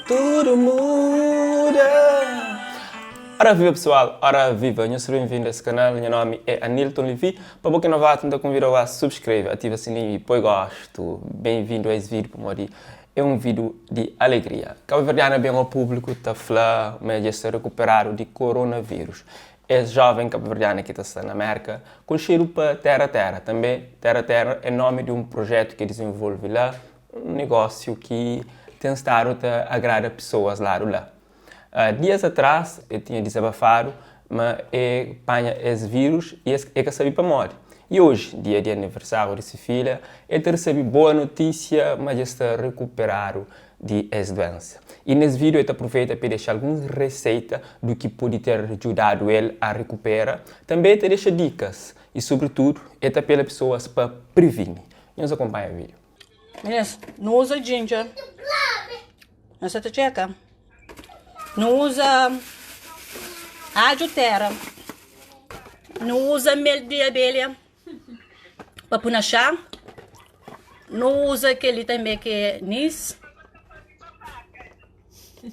tudo muda. Ora viva pessoal, ora viva, eu sou bem-vindo a esse canal, meu nome é Anilton Levi. Para você que não vai, tenta convidar a subscrever, ativa o sininho e põe gosto. Bem-vindo a esse vídeo, para é um vídeo de alegria. Cabo Verdeano bem ao público, está falando, mas já está recuperado de coronavírus. Esse jovem cabo-verdiano que está na América, com cheiro para Terra. Também Terra é nome de um projeto que desenvolve lá, um negócio que tem estado a agradar pessoas lá. Dias atrás, eu tinha desabafado, mas eu apanha esse vírus e é que sabia para morrer. E hoje, dia de aniversário dessa filha, eu recebi boa notícia, mas já está recuperado de essa doença. E nesse vídeo eu aproveito para deixar algumas receitas do que pode ter ajudado ele a recuperar. Também te deixo dicas e, sobretudo, é para pessoas para prevenir. Nos acompanha o vídeo. Meninas, não usa ginger. Essa tcheca. Não usa adultera. Não usa mel de abelha para pôr na chá. Não usa aquele também que é anis.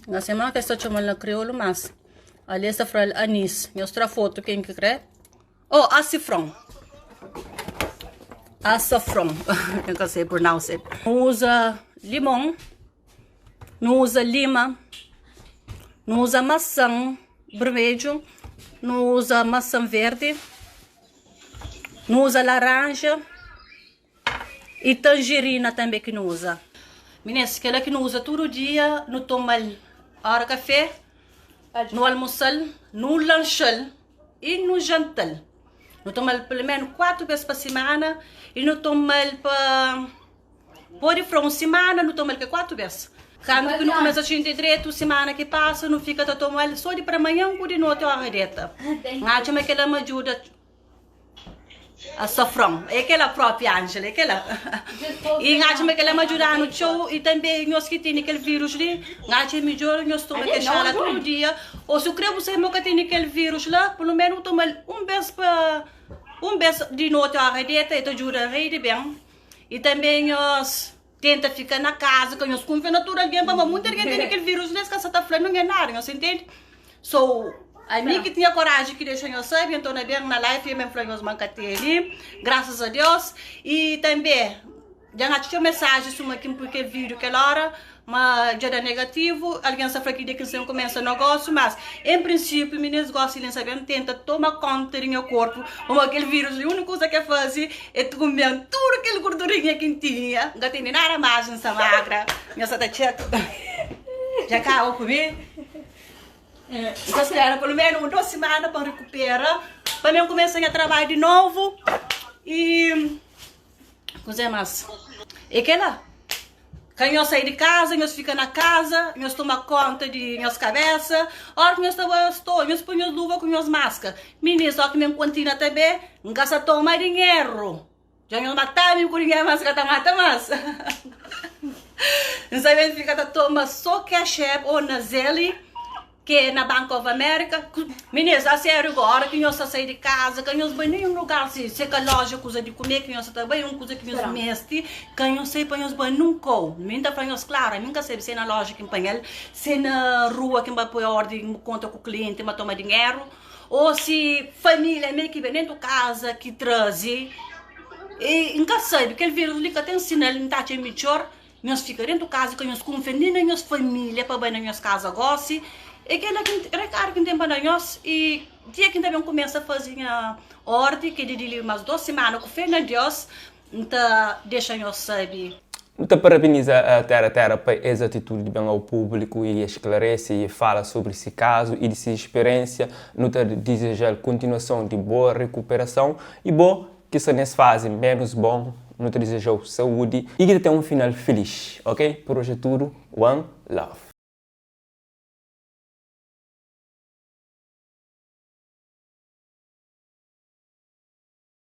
Na semana que estou chamando na crioulo, mas ali está falando anis. Mostra a foto, quem que quer? Oh, açafrão. Açafrão. Eu não sei pronunciar. Não usa limão. Não usa lima. Não usa maçã vermelho. Não usa maçã verde. Não usa laranja. E tangerina também que não usa. Meninas, aquela que não usa todo dia, não toma hora café, no almoçar, no lanchar e no jantar. Não toma pelo menos 4 vezes por semana e não toma para pode para uma semana, não toma 4 vezes. Quando que não começa a sentir direito, semana que passa, não fica a tomar só de para amanhã, um de noite a reta. Acho que ela me ajuda. Açafrão, é aquela própria Ângela, aquela. E acho que ela me ajuda no show e também nós que tem aquele vírus ali, acho que é melhor nós tomar que chala todo dia. Ou se eu creio que você tem aquele vírus lá, pelo menos tomar um vez de noite a reta e te ajuda a rir bem. E também nós tenta ficar na casa, que nós confiamos natural alguém, mas muita gente tem aquele vírus, nesse caso está falando, não é nada, você entende? So, a mim que tinha coragem que deixou eu saber, então na na live eu me falei os mancateli, graças a Deus. E também, já tinha mensagem sobre aquele vídeo que hora, mas já era negativo, alguém sabe que de que começa o negócio, mas em princípio, meninas gostam de saber, tenta tomar conta do meu corpo, como aquele vírus, a única coisa que fazer é comer tudo aquele gordurinha que tinha, não tem nada mais nessa magra, minha sata tcheca, já acabou comigo. Então, espera pelo menos 2 semanas para recuperar, para mim começar a trabalhar de novo e coisa mais. E que lá? Quando eu sair de casa, nós fica na casa, nós toma conta de nossa cabeça, hora que nós nós põe as luvas com as máscaras. Meninas, só que me continua também, não gasta tomar dinheiro. Já nós matamos com dinheiro, mas que tá mata mais. Não sabe fica a tomar só cash ou na Zelle, que é na Bank of America. Meninas, a sério agora que nós saímos de casa, que nós vamos em um lugar assim, se que a loja coisa de comer, que nós também uma coisa que nós meste, que nós sei para nós vamos nunca. Minta para nós claro, nunca sei se na loja que empanhar, se na rua que vai pôr ordem, conta com o cliente, vai tomar dinheiro, ou se família meio que vem dentro de casa que traz e nunca sei, porque ele vírus ali que tem sinal, não está melhor, nós fica dentro de casa, que nós confiamos na nossa família para bem na nossa casa goste. E que ela recarga em tempo para nós e dia que também começa a fazer a ordem, que de umas 2 semanas, com fé na Deus, então deixa nós saber. Então, parabeniza a Terra para essa atitude de bem ao público e esclarece e fala sobre esse caso e dessa experiência. Não te desejar continuação de boa recuperação e bom que se nessa fase menos bom, não te desejar saúde e que tenha um final feliz, ok? Por hoje é tudo. One love.